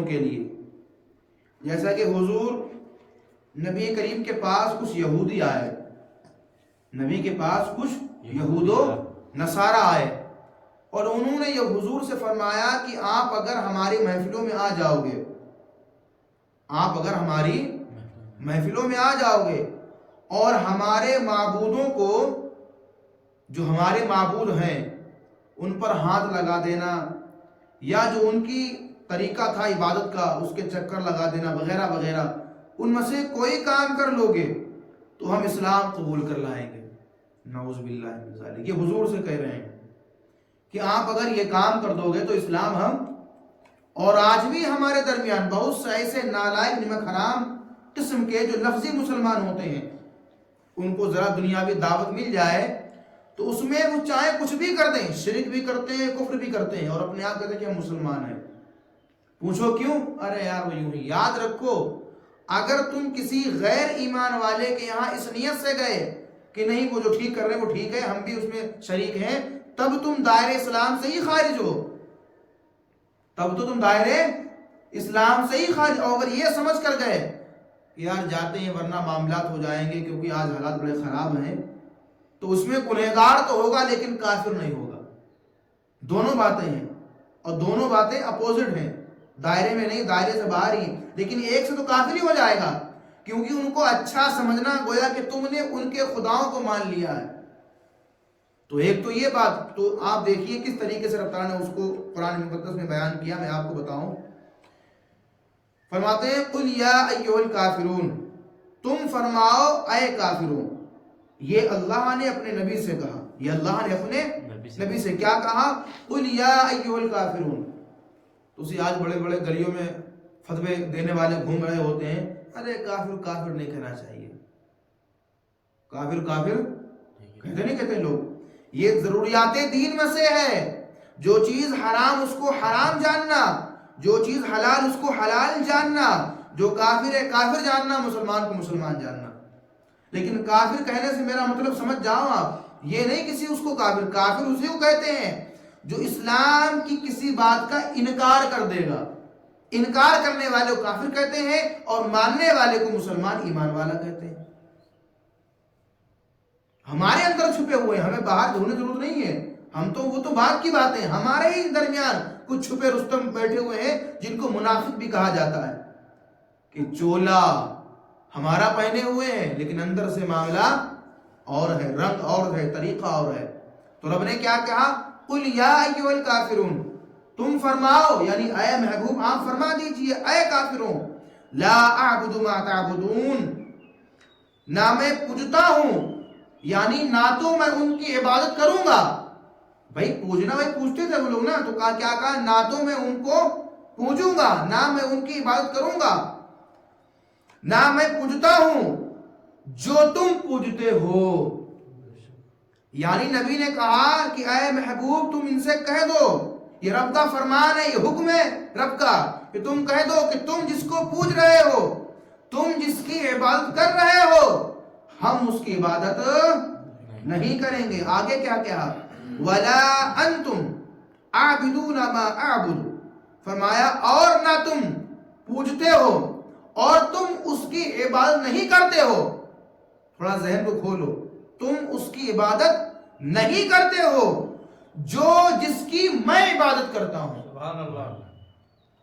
چیزوں کے لیے. جیسا کہ حضور نبی کریم کے پاس کچھ یہودی آئے, نبی کے پاس کچھ یہود و نصارہ آئے, اور انہوں نے یہ حضور سے فرمایا کہ آپ اگر ہماری محفلوں میں آ جاؤ گے, آپ اگر ہماری محفلوں میں آ جاؤ گے اور ہمارے معبودوں کو, جو ہمارے معبود ہیں ان پر ہاتھ لگا دینا, یا جو ان کی طریقہ تھا عبادت کا اس کے چکر لگا دینا وغیرہ وغیرہ, ان میں سے کوئی کام کر لو گے تو ہم اسلام قبول کر لائیں گے. نعوذ باللہ من ذالک, یہ حضور سے کہہ رہے ہیں کہ آپ اگر یہ کام کر دو گے تو اسلام ہم. اور آج بھی ہمارے درمیان بہت سے ایسے نالائق نمک حرام قسم کے جو لفظی مسلمان ہوتے ہیں, ان کو ذرا دنیاوی دعوت مل جائے تو اس میں وہ چاہے کچھ بھی کر دیں, شرک بھی کرتے ہیں, کفر بھی کرتے ہیں, اور اپنے آپ کہتے ہیں کہ ہم مسلمان ہیں. پوچھو کیوں؟ ارے یار وہ یوں ہی. یاد رکھو, اگر تم کسی غیر ایمان والے کے یہاں اس نیت سے گئے کہ نہیں وہ جو ٹھیک کر رہے ہیں وہ ٹھیک ہے, ہم بھی اس میں شریک ہیں, تب تم دائرے اسلام سے ہی خارج ہو, تب تو تم دائرے اسلام سے ہی خارج. اور اگر یہ سمجھ کر گئے کہ یار جاتے ہیں ورنہ معاملات ہو جائیں گے کیونکہ آج حالات بڑے خراب ہیں, تو اس میں گنہگار تو ہوگا لیکن کافر نہیں ہوگا. دونوں باتیں ہیں, اور دونوں باتیں اپوزٹ ہیں, دائرے میں نہیں, دائرے سے باہر ہی. لیکن ایک سے تو کافر ہی ہو جائے گا, کیونکہ ان کو اچھا سمجھنا گویا کہ تم نے ان کے خداؤں کو مان لیا ہے. تو ایک تو یہ بات, تو آپ دیکھیے کس طریقے سے رب تعالیٰ نے اس کو قرآن مقدس میں بیان کیا. میں آپ کو بتاؤں, فرماتے ہیں قل یا ایھا الکافرون, تم فرماؤ اے کافرون. یہ اللہ نے اپنے نبی سے کہا, یہ اللہ نے اپنے نبی سے کیا کہا؟ قل یا ایھا الکافرون. تو اسی آج بڑے بڑے گلیوں میں فتوے دینے والے گھوم رہے ہوتے ہیں, ارے کافر کافر نہیں کہنا چاہیے, کافر کافر کہتے نہیں کہتے لوگ. یہ ضروریات دین میں سے ہے, جو چیز حرام اس کو حرام جاننا, جو چیز حلال اس کو حلال جاننا, جو کافر ہے کافر جاننا, مسلمان کو مسلمان جاننا. لیکن کافر کہنے سے میرا مطلب سمجھ جاؤ آپ, یہ نہیں کسی اس کو کافر, کافر اسی کو کہتے ہیں جو اسلام کی کسی بات کا انکار کر دے گا. انکار کرنے والے کو کافر کہتے ہیں, اور ماننے والے کو مسلمان ایمان والا کہتے ہیں. ہمارے اندر چھپے ہوئے ہیں, ہمیں باہر ڈھونڈنے کی ضرورت نہیں ہے. ہم تو وہ تو بات کی بات ہے, ہمارے ہی درمیان کچھ چھپے رستم بیٹھے ہوئے ہیں جن کو منافق بھی کہا جاتا ہے, کہ چولا ہمارا پہنے ہوئے ہیں لیکن اندر سے معاملہ اور ہے, رنگ اور ہے, طریقہ اور ہے. تو رب نے کیا کہا؟ قل یا ایھا الکافرون, تم فرماؤ, یعنی اے محبوب آپ فرما دیجئے اے کافروں, لا اعبد ما تعبدون, نہ میں پوجتا ہوں, یعنی نہ تو میں ان کی عبادت کروں گا. بھائی پوجنا, بھائی پوچھتے تھے وہ لوگ نا, تو کیا کہا؟ نہ تو میں ان کو پوجوں گا, نہ میں ان کی عبادت کروں گا, نہ میں پوجتا ہوں جو تم پوجتے ہو. یعنی نبی نے کہا کہ اے محبوب تم ان سے کہہ دو, یہ رب کا فرمان ہے, یہ حکم ہے رب کا, کہ تم کہہ دو کہ تم جس کو پوج رہے ہو, تم جس کی عبادت کر رہے ہو, ہم اس کی عبادت نہیں کریں گے. آگے کیا کہا؟ وَلَا أَنْتُمْ عَابِدُونَ مَا أَعْبُدُ, فرمایا اور نہ تم پوجتے ہو اور تم اس کی عبادت نہیں کرتے ہو. تھوڑا ذہن کو کھولو, تم اس کی عبادت نہیں کرتے ہو جو جس کی میں عبادت کرتا ہوں. سبحان اللہ.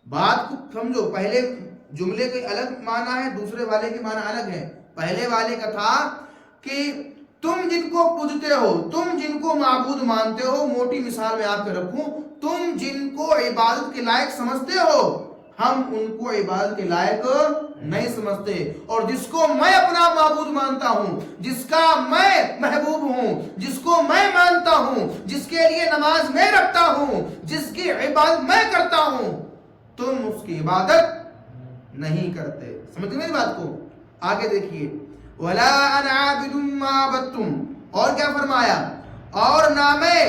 بات کو سمجھو, پہلے جملے کے الگ معنی ہے, دوسرے والے کے معنی الگ ہے. پہلے والے کا تھا کہ تم جن کو پوجتے ہو, تم جن کو معبود مانتے ہو, موٹی مثال میں آپ کے رکھوں, تم جن کو عبادت کے لائق سمجھتے ہو, ہم ان کو عبادت کے لائق نہیں سمجھتے. اور جس کو میں اپنا معبود مانتا ہوں, جس کا میں محبوب ہوں, جس کو میں مانتا ہوں, جس کے لیے نماز میں رکھتا ہوں, جس کی عبادت میں کرتا ہوں, تم اس کی عبادت نہیں کرتے. سمجھ میری بات کو؟ آگے دیکھیے, وَلَا أَنَا عَابِدٌ مَّا عَبَدتُّمْ, اور کیا فرمایا؟ اور نہ میں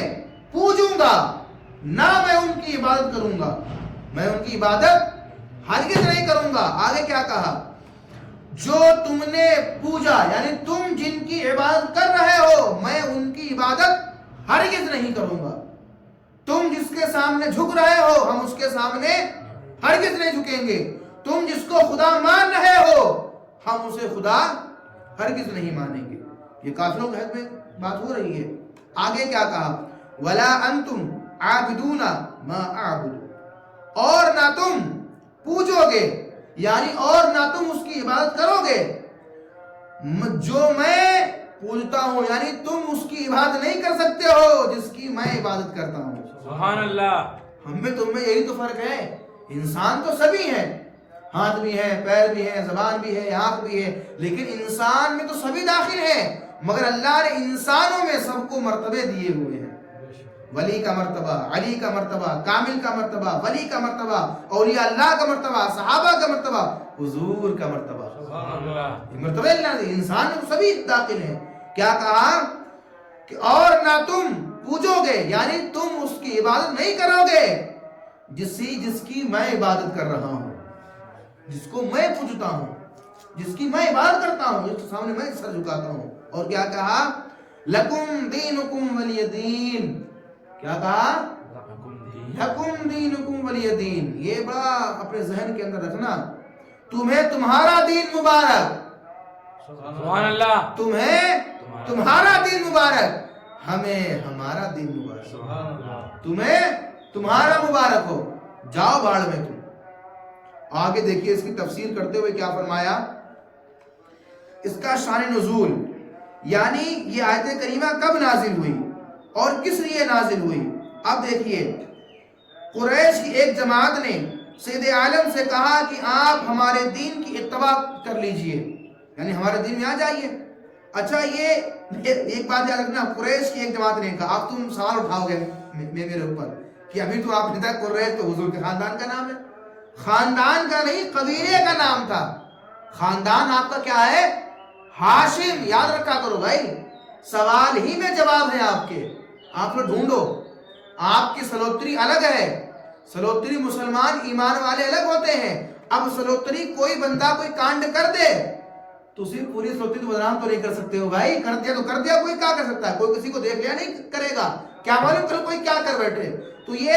پوجوں گا, نہ میں ان کی عبادت کروں گا, میں ان کی عبادت ہرگز نہیں کروں گا. آگے کیا کہا؟ جو تم نے پوجا, یعنی تم جن کی عبادت کر رہے ہو, میں ان کی عبادت ہرگز نہیں کروں گا. تم جس کے سامنے جھک رہے ہو, ہم اس کے سامنے ہرگز نہیں جھکیں گے. تم جس کو خدا مان رہے ہو ہم اسے خدا ہرگز نہیں مانیں گے. یہ کافروں کے حق میں بات ہو رہی ہے. آگے کیا کہا؟ ولا انتم عابدون ما اعبد، اور نہ تم پوجو گے، یعنی اور نہ تم اس کی عبادت کرو گے جو میں پوجتا ہوں، یعنی تم اس کی عبادت نہیں کر سکتے ہو جس کی میں عبادت کرتا ہوں. سبحان اللہ. ہم میں تم میں یہی تو فرق ہے. انسان تو سبھی ہیں، ہاتھ بھی ہے، پیر بھی ہے، زبان بھی ہے، آنکھ بھی ہے، لیکن انسان میں تو سبھی داخل ہیں. مگر اللہ نے انسانوں میں سب کو مرتبے دیے ہوئے ہیں. ولی کا مرتبہ، علی کا مرتبہ، کامل کا مرتبہ، ولی کا مرتبہ، اولیاء اللہ کا مرتبہ، صحابہ کا مرتبہ، حضور کا مرتبہ. یہ مرتبہ اللہ نے، انسان میں تو سبھی داخل ہیں. کیا کہا کہ اور نہ تم پوجو گے، یعنی تم اس کی عبادت نہیں کرو گے جس کی میں عبادت کر رہا ہوں، جس کو میں پوجتا ہوں، جس کی میں عبادت کرتا ہوں، جس کے سامنے میں سر جھکاتا ہوں. اور کیا کہا؟ لکم دینکم ولی دین. کیا کہا؟ لکم دینکم ولی دین. یہ بڑا اپنے ذہن کے اندر رکھنا. تمہیں تمہارا دین مبارک. سبحان اللہ. تمہیں تمہارا دین مبارک، ہمیں ہمارا دین مبارک. سبحان اللہ. تمہیں تمہارا مبارک ہو، جاؤ باڑ میں تم. آگے دیکھیے اس کی تفسیر کرتے ہوئے کیا فرمایا. اس کا شان نزول، یعنی یہ آیت کریمہ کب نازل ہوئی اور کس لیے نازل ہوئی. اب دیکھیے، قریش کی ایک جماعت نے سید عالم سے کہا کہ آپ ہمارے دین کی اتباع کر لیجئے، یعنی ہمارے دین میں آ جائیے. اچھا، یہ ایک بات یاد رکھنا، قریش کی ایک جماعت نے کہا. آپ تم سوال اٹھاؤ گے میرے اوپر کہ ابھی تو آپ ندا کر رہے تو حضور کے خاندان کا نام ہے. خاندان کا نہیں، قبیلے کا نام تھا. خاندان آپ کا کیا ہے؟ ہاشم. یاد رکھا کرو بھائی، سوال ہی میں جواب ہے آپ کے. آپ لوگ ڈھونڈو. آپ کی سلوتری الگ ہے. سلوتری مسلمان ایمان والے الگ ہوتے ہیں. اب سلوتری کوئی بندہ کوئی کانڈ کر دے تو صرف پوری سلوتری تو بدنام تو نہیں کر سکتے ہو بھائی. کر دیا تو کر دیا، کوئی کیا کر سکتا ہے؟ کوئی کسی کو دیکھ لیا نہیں کرے گا، کیا معلوم کل کوئی کیا کر بیٹھے. تو یہ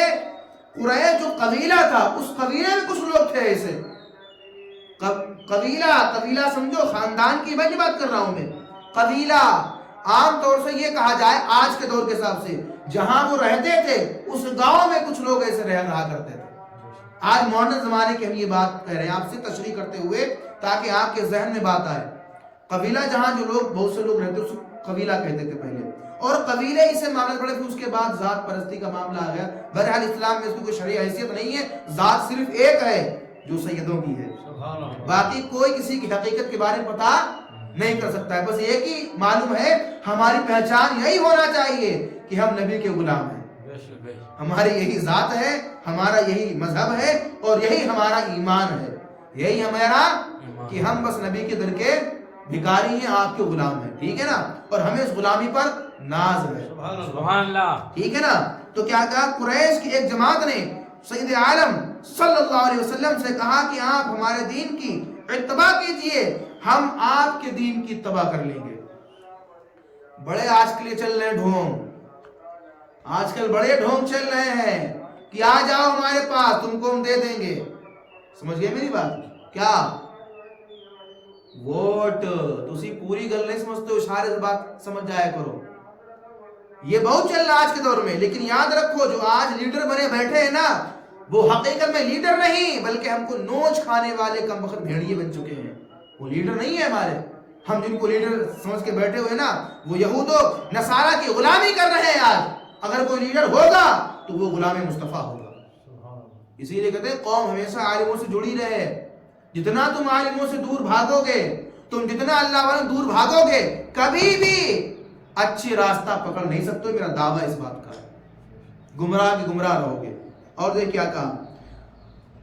قریش جو قبیلہ تھا، اس قبیلے میں کچھ لوگ تھے ایسے. قبیلہ سمجھو، خاندان کی میں نہیں بات کر رہا ہوں میں. قبیلہ عام طور سے یہ کہا جائے آج کے دور کے حساب سے جہاں وہ رہتے تھے اس گاؤں میں کچھ لوگ ایسے رہا کرتے تھے. آج ماڈرن زمانے کی ہم یہ بات کہہ رہے ہیں آپ سے تشریح کرتے ہوئے تاکہ آپ کے ذہن میں بات آئے. قبیلہ جہاں جو لوگ بہت سے لوگ رہتے اس کو قبیلہ کہتے تھے پہلے، اور قبیلے اسے معاملے پڑے، پھر اس کے بعد ذات پرستی کا معاملہ آ گیا. بہرحال اسلام میں اس کی کوئی شرعی حیثیت نہیں ہے. ذات صرف ایک ہے جو سیدوں کی ہے، باقی کوئی کسی کی حقیقت کے بارے میں پتا نہیں کر سکتا ہے. بس ایک ہی معلوم ہے، ہماری پہچان یہی ہونا چاہیے کہ ہم نبی کے غلام ہیں. ہماری یہی ذات ہے، ہمارا یہی مذہب ہے، اور یہی ہمارا ایمان ہے. یہی ہمارا کہ ہم بس نبی کے در کے بھکاری ہیں، آپ کے غلام ہیں. ٹھیک ہے نا؟ اور ہمیں اس غلامی پر ناز ہے. سبحان اللہ. ٹھیک ہے نا؟ تو کیا کہا؟ قریش کی ایک جماعت نے سید عالم صلی اللہ علیہ وسلم سے کہا کہ آپ ہمارے دین کی اتباع کیجئے، ہم آپ کے دین کی اتباع کر لیں گے. بڑے آج کے لیے چل رہے ڈھونگ، آج کل بڑے ڈھونگ چل رہے ہیں کہ آ جاؤ ہمارے پاس، تم کو ہم دے دیں گے. سمجھ گئے میری بات؟ کیا ووٹ تسی پوری گل نہیں سمجھتے ہو، اشارے سے بات سمجھ جایا کرو. یہ بہت چل رہا ہے آج کے دور میں. لیکن یاد رکھو، جو آج لیڈر بنے بیٹھے ہیں نا، وہ حقیقت میں لیڈر نہیں بلکہ ہم کو نوچ کھانے والے کم وقت بھیڑیے بن چکے ہیں. وہ لیڈر نہیں ہے ہمارے. ہم جن کو لیڈر سمجھ کے بیٹھے ہوئے نا، وہ یہود و نصارہ کی غلامی کر رہے ہیں آج. اگر کوئی لیڈر ہوگا تو وہ غلام مصطفیٰ ہوگا. اسی لیے کہتے ہیں قوم ہمیشہ عالموں سے جڑی رہے. جتنا تم عالموں سے دور بھاگو گے، تم جتنا اللہ والوں دور بھاگو گے، کبھی بھی اچھی راستہ پکڑ نہیں سکتے. میرا دعویٰ اس بات کا ہے. گمراہ کے گمراہ رہو گے. اور دیکھ کیا کہا،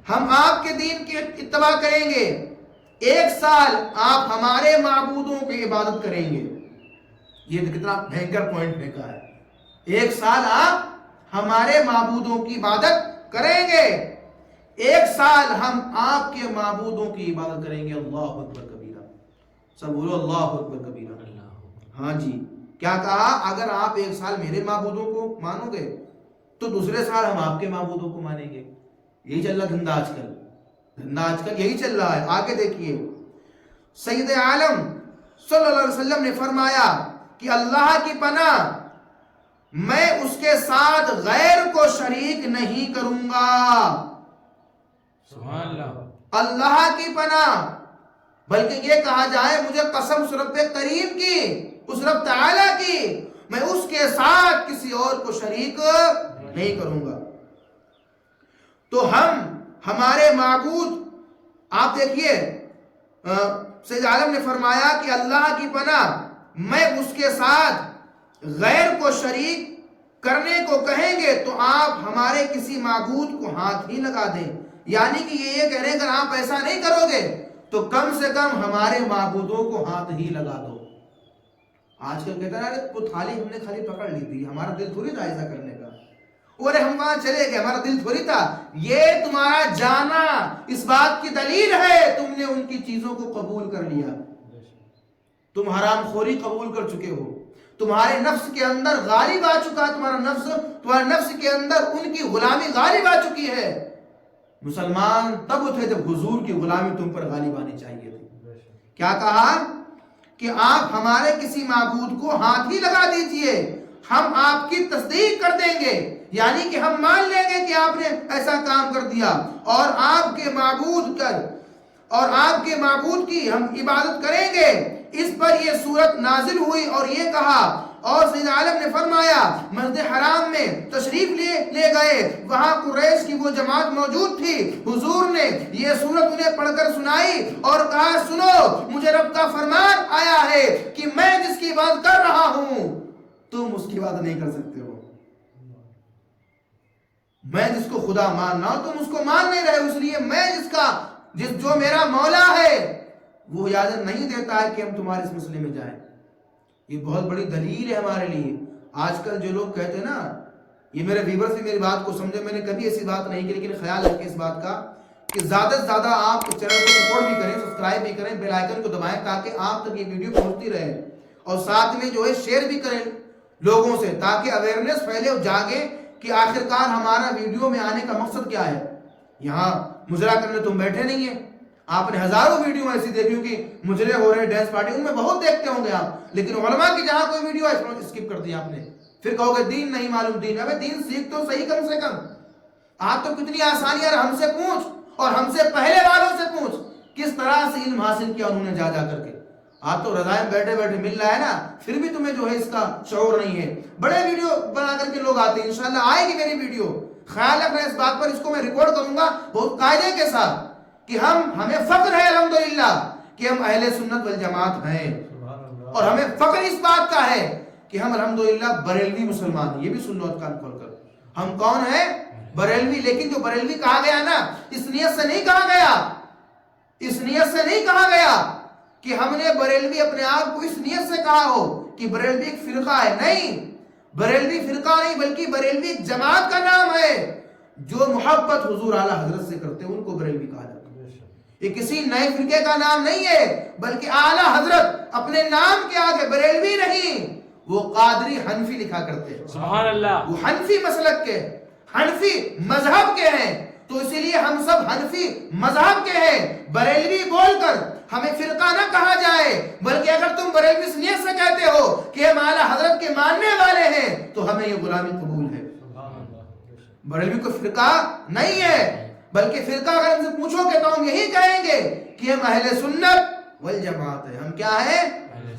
ہم آپ کے دین کی اتباع کریں گے، 1 سال آپ ہمارے معبودوں کی عبادت کریں گے. یہ کتنا بھینکر پوائنٹ پھینکا ہے. 1 سال آپ ہمارے معبودوں کی عبادت کریں گے. 1 سال ہم آپ کے معبودوں کی عبادت کریں گے. اللہ اکبر کبیرہ. سب بولو اللہ اکبر کبیرہ. ہاں جی. کیا کہا؟ اگر آپ 1 سال میرے معبودوں کو مانو گے تو دوسرے سال ہم آپ کے معبودوں کو مانیں گے. یہی چل رہا دھندا آج کل، دھندا آج کل یہی چل رہا ہے. آگے دیکھیے سید عالم صلی اللہ علیہ وسلم نے فرمایا کہ اللہ کی پناہ میں اس کے ساتھ غیر کو شریک نہیں کروں گا. سبحان اللہ. اللہ کی پناہ، بلکہ یہ کہا جائے مجھے قسم اس رب کریم کی، اس رب تعالی کی، میں اس کے ساتھ کسی اور کو شریک نہیں کروں گا. تو ہمارے معبود، آپ دیکھیے سید عالم نے فرمایا کہ اللہ کی پناہ میں اس کے ساتھ غیر کو شریک کرنے کو کہیں گے تو آپ ہمارے کسی معبود کو ہاتھ ہی لگا دیں. یعنی کہ یہ کہہ رہے ہیں اگر آپ ایسا نہیں کرو گے تو کم سے کم ہمارے معبودوں کو ہاتھ ہی لگا دو. آج کل کہتا ہے وہ تھالی ہم نے خالی پکڑ لی تھی، ہمارا دل تھوڑی تھا ایسا کرنے کا، اور ہم وہاں چلے گئے، ہمارا دل تھوڑی تھا. یہ تمہارا جانا اس بات کی دلیل ہے تم نے ان کی چیزوں کو قبول کر لیا، تم حرام خوری قبول کر چکے ہو، تمہارے نفس کے اندر غالب آ چکا، تمہارے نفس کے اندر ان کی غلامی غالب آ چکی ہے. مسلمان تب تھے جب حضور کی غلامی تم پر غالب آنی چاہیے تھی. کیا کہا کہ آپ ہمارے کسی معبود کو ہاتھ ہی لگا دیجئے، ہم آپ کی تصدیق کر دیں گے، یعنی کہ ہم مان لیں گے کہ آپ نے ایسا کام کر دیا، اور آپ کے معبود کی ہم عبادت کریں گے. اس پر یہ صورت نازل ہوئی اور یہ کہا. اور سید عالم نے فرمایا مسجد حرام میں تشریف لے گئے، وہاں قریش کی وہ جماعت موجود تھی. حضور نے یہ صورت انہیں پڑھ کر سنائی اور کہا سنو، مجھے رب کا فرمان آیا ہے کہ میں جس کی عبادت کر رہا ہوں تم اس کی عبادت نہیں کر سکتے ہو. میں جس کو خدا ماننا ہوں تم اس کو مان نہیں رہے، اس لیے میں جو میرا مولا ہے وہ اجازت نہیں دیتا ہے کہ ہم تمہارے اس مسئلے میں جائیں. یہ بہت بڑی دلیل ہے ہمارے لیے. آج کل جو لوگ کہتے ہیں نا، یہ میرے ویورز بھی میری بات کو سمجھے، میں نے کبھی ایسی بات نہیں کی، لیکن خیال رکھیں اس بات کا کہ زیادہ سے زیادہ آپ چینل کو سپورٹ بھی کریں، سبسکرائب بھی کریں، بیل آئیکن کو دبائیں تاکہ آپ تک یہ ویڈیو پہنچتی رہے، اور ساتھ میں جو ہے شیئر بھی کریں لوگوں سے تاکہ اویئرنیس پھیلے اور جاگے کہ آخرکار ہمارا ویڈیو میں آنے کا مقصد کیا ہے. یہاں مجرا کرنے تم بیٹھے نہیں ہیں. آپ نے ہزاروں ویڈیو ایسی دیکھی ہوں کہ مجرے ہو رہے ڈانس پارٹی، ان میں بہت دیکھتے ہوں گے آپ، لیکن علماء کی جہاں کوئی ویڈیو ہے اسکپ کر دیا آپ نے. پھر کہو گے دین نہیں معلوم. دین ابے دین سیکھ تو صحیح کم سے کم. آپ تو کتنی آسانیاں ہم سے پوچھ اور ہم سے پہلے والوں سے پوچھ کس طرح سے علم حاصل کیا انہوں نے جا کر کے. آپ تو رضائیں بیٹھے بیٹھے مل رہا ہے نا، پھر بھی تمہیں جو ہے اس کا شعور نہیں ہے. بڑے ویڈیو بنا کر کے لوگ آتے ہیں، انشاءاللہ آئے گی میری ویڈیو. خیال رکھنا اس بات پر، اس کو میں ریکارڈ کروں گا بہت قاعدے کے ساتھ کہ ہمیں فخر ہے الحمدللہ کہ ہم اہل سنت والجماعت ہیں، اور ہمیں فخر اس بات کا ہے کہ ہم الحمدللہ بریلوی مسلمان ہیں. یہ بھی سن لو کان کھول کر، ہم کون ہیں؟ بریلوی. لیکن جو بریلوی کہا گیا نا، اس نیت سے نہیں کہا گیا، اس نیت سے نہیں کہا گیا کہ ہم نے بریلوی اپنے آپ کو اس نیت سے کہا ہو کہ بریلوی ایک فرقہ ہے. نہیں، بریلوی فرقہ نہیں بلکہ بریلوی ایک جماعت کا نام ہے. جو محبت حضور اعلیٰ حضرت سے کرتے ہیں ان کو بریلوی کہا جاتا ہے. یہ کسی نئے فرقے کا نام نہیں ہے، بلکہ اعلیٰ حضرت اپنے نام کے آگے بریلوی نہیں، وہ قادری حنفی لکھا کرتے ہیں. سبحان اللہ. وہ حنفی مسلک کے، حنفی مذہب کے ہیں. تو اسی لیے ہم سب حنفی مذہب کے ہیں. بریلوی بول کر ہمیں فرقہ نہ کہا جائے، بلکہ اگر تم بریلوی اس نیت سے کہتے ہو کہ ہم اعلیٰ حضرت کے ماننے والے ہیں تو ہمیں یہ غلامی قبول ہے. بریلوی کو فرقہ نہیں ہے، بلکہ فرقہ اگر ہم سے پوچھو کہ تو ہم یہی کہیں گے کہ ہم اہل سنت والجماعت ہیں. ہم کیا ہیں؟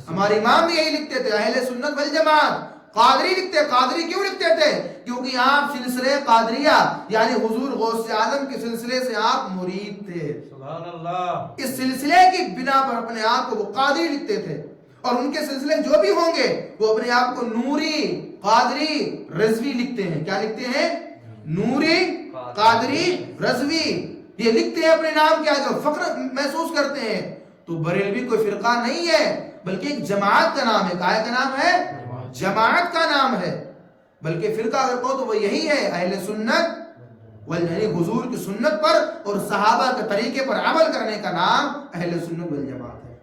ہمارے امام بھی یہی لکھتے تھے، اہل سنت والجماعت. قادری لکھتے، قادری کیوں لکھتے تھے؟ کیونکہ آپ سلسلے قادریہ یعنی حضور غوث اعظم کے سلسلے سے آپ مرید تھے. سبحان اللہ. اس سلسلے کی بنا پر اپنے آپ کو وہ قادری لکھتے تھے، اور ان کے سلسلے جو بھی ہوں گے وہ اپنے آپ کو نوری، قادری، رضوی لکھتے ہیں. کیا لکھتے ہیں؟ نوری، قادری، رضوی. یہ لکھتے ہیں اپنے نام کے آگے، فخر محسوس کرتے ہیں. تو بریلوی کوئی فرقہ نہیں ہے بلکہ ایک جماعت کا نام ہے. کیا نام ہے؟ جماعت کا نام ہے. بلکہ فرقہ اگر کہو تو وہ یہی ہے، اہل سنت یعنی حضور کی سنت پر اور صحابہ کے طریقے پر عمل کرنے کا نام اہل سنت والجماعت ہے.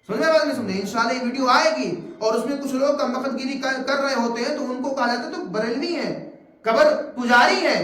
سمجھ میں بات نہیں سمجھے؟ انشاءاللہ یہ ویڈیو آئے گی اور اس میں کچھ لوگ کا مقت گیری کر رہے ہوتے ہیں تو ان کو کہا جاتا ہے تو بریلوی ہیں، قبر پجاری ہیں.